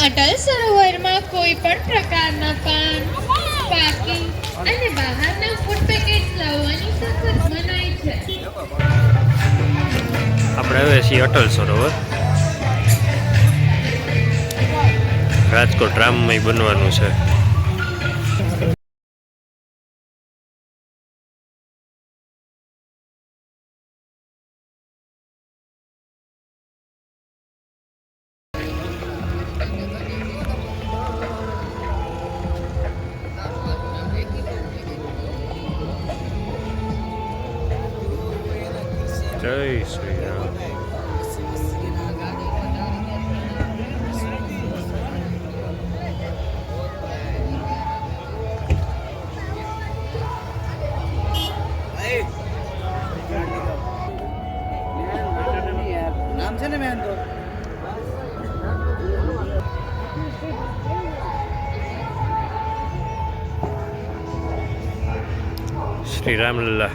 અટલ સરોવરમાં કોઈ પણ પ્રકારના પાન, પાર્કિંગ અને બહારના ફૂડ પેકેટ્સ લાવવાની સખત મનાઈ છે. આપણે હવે છીએ અટલ સરોવર. રાજકોટ રામમય બનવાનું છે. જય શ્રી રામ. નામ છે ને મેન તો શ્રી રામલલ્લા.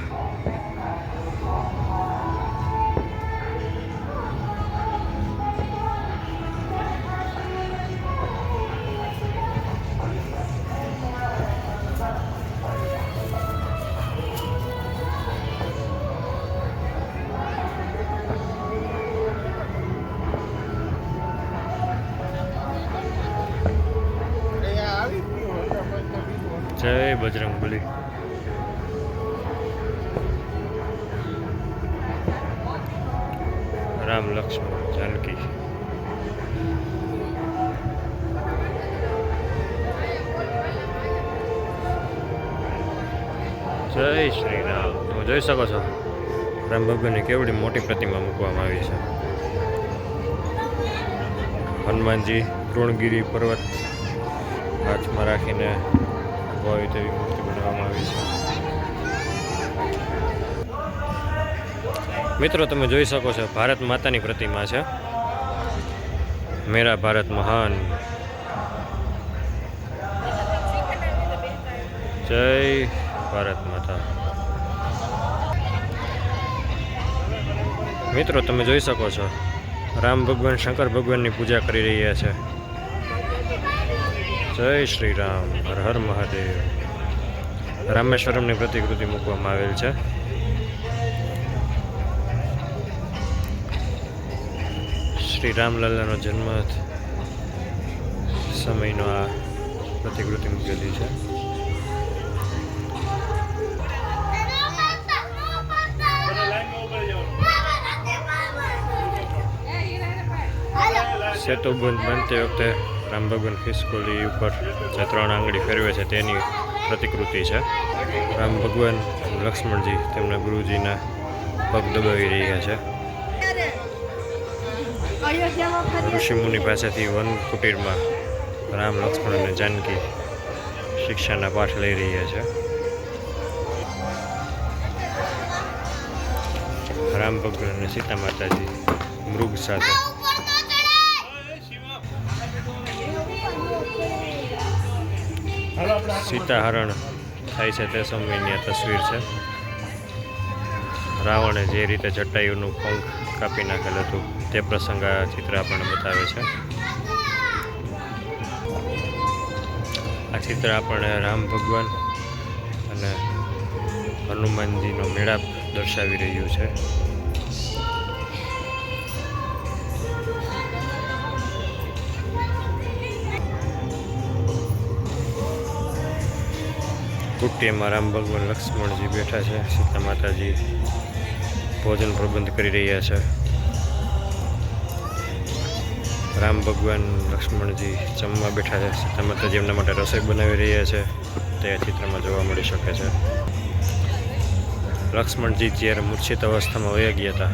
જય બજરંગબલી. રામ લક્ષ્મણ જાનકી. જય શ્રી રામ. તમે જોઈ શકો છો રામ ભગવાનની કેવડી મોટી પ્રતિમા મૂકવામાં આવી છે. હનુમાનજી તૃણગીરી પર્વત હાથમાં રાખીને હોય તેવી મૂર્તિ બનાવવામાં આવી છે. મિત્રો તમે જોઈ શકો છો ભારત માતાની પ્રતિમા છે. મેરા ભારત મહાન. જય ભારત માતા. મિત્રો તમે જોઈ શકો છો રામ ભગવાન શંકર ભગવાનની પૂજા કરી રહ્યા છે. જય શ્રી રામ. હર હર મહાદેવ. રામેશ્વરમની પ્રતિકૃતિ મૂકવામાં આવેલ છે. શ્રી રામલલ્લાનો જન્મ સમયનો આ પ્રતિકૃતિ મૂકેલી છે. સેતુ બંધ બનતી વખતે રામ ભગવાન ખિસકોલી ઉપર જે 3 આંગળી ફેરવે છે તેની પ્રતિકૃતિ છે. રામ ભગવાન લક્ષ્મણજી તેમના ગુરુજીના પગ દબાવી રહ્યા છે. ઋષિમુનિ પાસેથી વન કુટીરમાં રામ લક્ષ્મણ અને જાનકી શિક્ષાના પાઠ લઈ રહ્યા છે. રામ ભગવાન અને સીતા માતાજી મૃગ સાથે સીતાહરણ થાય છે તે સમયની આ તસવીર છે. રાવણે જે રીતે જટાયુનું પંખ કાપી નાખેલ હતું તે પ્રસંગ આ ચિત્ર આપણને બતાવે છે. આ ચિત્ર આપણને રામ ભગવાન અને હનુમાનજીનો મેળાપ દર્શાવી રહ્યું છે. કુટીમાં રામ ભગવાન લક્ષ્મણજી બેઠા છે. સીતા માતાજી ભોજન પ્રબંધ કરી રહ્યા છે. રામ ભગવાન લક્ષ્મણજી જમવા બેઠા છે. સીતા માતાજી એમના માટે રસોઈ બનાવી રહ્યા છે તે આ ચિત્રમાં જોવા મળી શકે છે. લક્ષ્મણજી જ્યારે મૂર્છિત અવસ્થામાં વયા ગયા હતા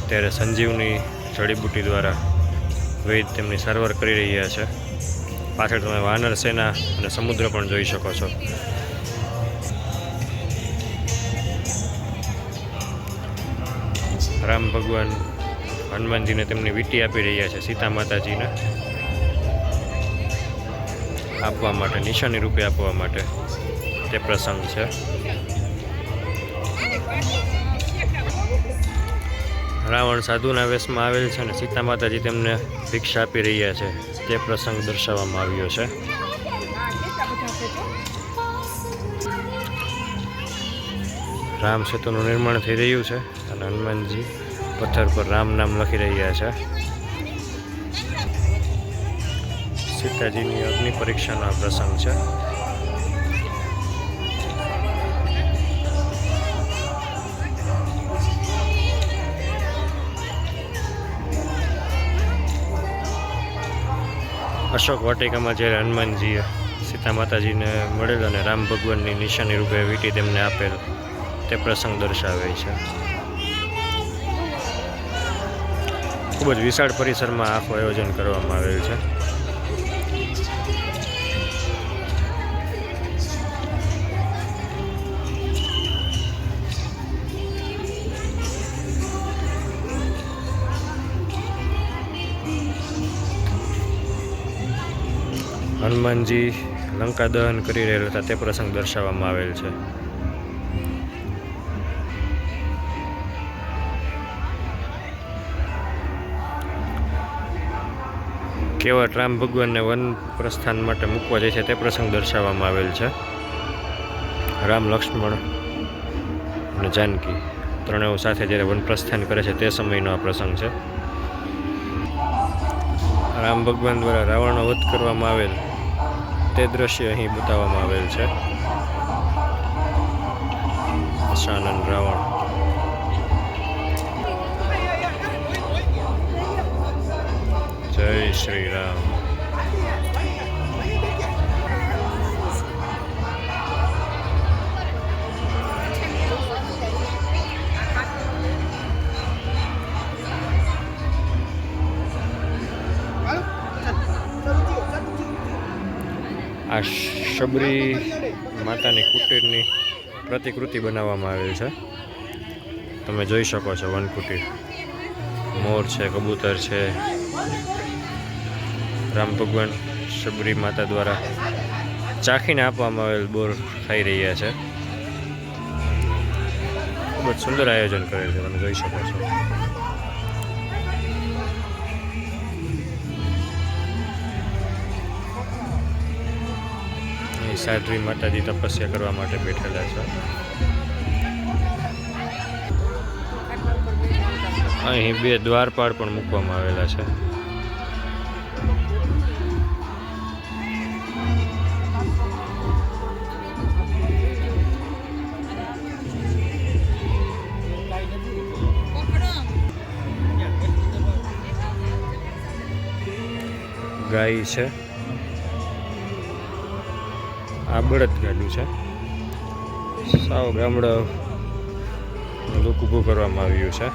ત્યારે સંજીવની જડીબુટી દ્વારા વૈદ તેમની સારવાર કરી રહ્યા છે. પાછળ તમે વાનર સેના અને સમુદ્ર પણ જોઈ શકો છો. રામ ભગવાન હનુમાનજીને તેમની વીંટી આપી રહ્યા છે સીતા માતાજીને આપવા માટે, નિશાની રૂપે આપવા માટે તે પ્રસંગ છે. રાવણ સાધુના વેશમાં આવેલ છે અને સીતા માતાજી તેમને ભિક્ષા આપી રહ્યા છે તે પ્રસંગ દર્શાવવામાં આવ્યો છે. રામ સેતુનું નિર્માણ થઈ રહ્યું છે અને હનુમાનજી પથ્થર પર રામ નામ લખી રહ્યા છે. સીતાજીની અગ્નિ પરીક્ષાનો આ પ્રસંગ છે. અશોક વાટિકામાં જ્યારે હનુમાનજીએ સીતા માતાજીને મળેલ અને રામ ભગવાનની નિશાની રૂપે વીંટી તેમને આપેલ તે પ્રસંગ દર્શાવે છે. ખૂબ જ વિશાળ પરિસરમાં આખું આયોજન કરવામાં આવેલ છે. હનુમાનજી લંકા દહન કરી રહેલા હતા તે પ્રસંગ દર્શાવવામાં આવેલ છે. કેવટ રામ ભગવાનને વન પ્રસ્થાન માટે મૂકવા જાય છે તે પ્રસંગ દર્શાવવામાં આવેલ છે. રામ, લક્ષ્મણ અને જાનકી ત્રણેય સાથે જ્યારે વન પ્રસ્થાન કરે છે તે સમયનો આ પ્રસંગ છે. રામ ભગવાન દ્વારા રાવણનો વધ કરવામાં આવેલ તે દ્રશ્ય અહીં બતાવવામાં આવેલ છે. દશાનન રાવણ. જય શ્રી રામ. આ શબરી માતાની કુટીરની પ્રતિકૃતિ બનાવવામાં આવેલ છે. તમે જોઈ શકો છો વન કુટીર. મોર છે, કબૂતર છે. રામ ભગવાન શબરી માતા દ્વારા ચાખીને આપવામાં આવેલ બોર ખાઈ રહ્યા છે. ખૂબ જ સુંદર આયોજન કરેલ છે, તમે જોઈ શકો છો. સાધ્વી માતાજી તપસ્યા કરવા માટે બેઠેલા છે. અહીં બે દ્વારપાળ પણ મૂકવામાં આવેલા છે. ગાય છે. આ બળદ ગાડું છે. સાવ ગામડા લોકો ઊભું કરવામાં આવ્યું છે.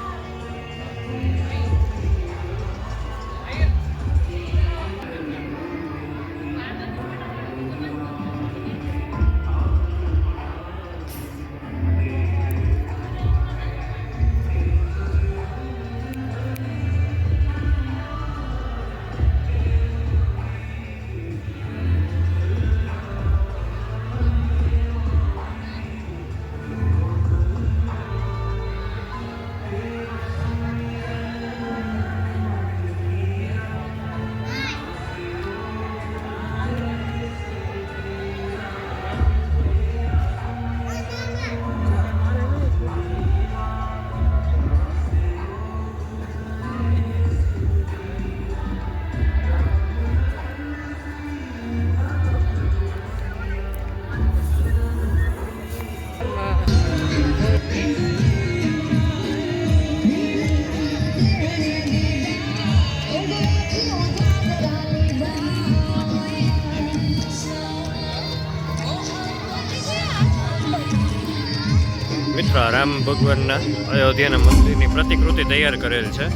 મિત્રો રામ ભગવાનના અયોધ્યાના મંદિરની પ્રતિકૃતિ તૈયાર કરેલ છે.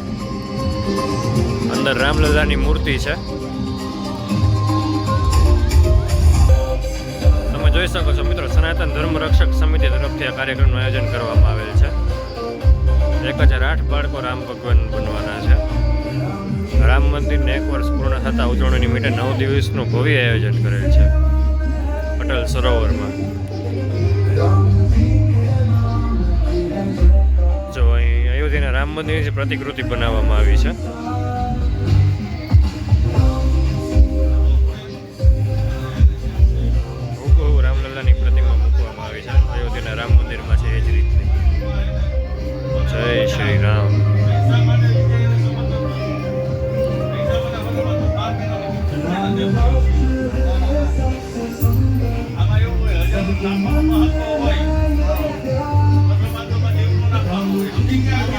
અંદર રામલલ્લાની મૂર્તિ છે. તમે જોઈ શકો છો મિત્રો, સનાતન ધર્મ રક્ષક સમિતિ તરફથી આ કાર્યક્રમનું આયોજન કરવામાં આવેલ છે. 1008 બાળકો રામ ભગવાન બનવાના છે. રામ મંદિરને 1 વર્ષ પૂર્ણ થતાં ઉજવણી નિમિત્તે 9 દિવસનું ભવ્ય આયોજન કરેલ છે પટેલ સરોવરમાં. જો અહીં અયોધ્યાના રામ રામ મંદિરની પ્રતિકૃતિ બનાવવામાં આવી છે. હૂબહૂ રામલલ્લાની પ્રતિમા મૂકવામાં આવી છે અયોધ્યાના રામ મંદિરમાં છે એ જ રીતની. જય શ્રી રામ.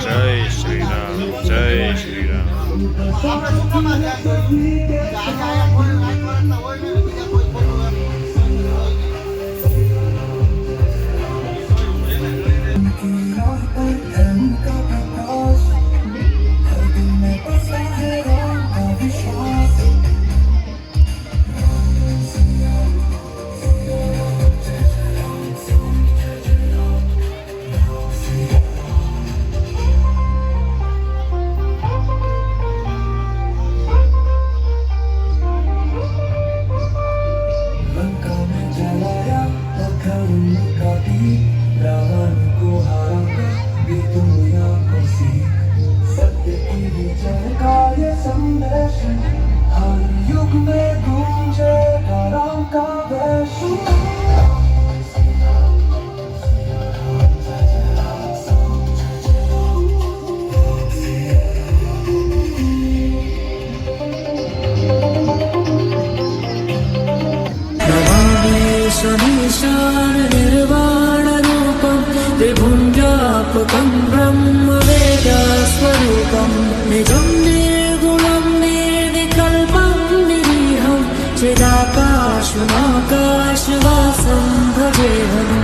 જય શ્રી રામ. જય શ્રી રામ. निर्वाणरूपं विभुञ्जापकं ब्रह्मवेदस्वरूपं निजं निर्गुणं निर्विकल्पं निरीहं चिदाकाशमाकाशवासं भजेऽहम्.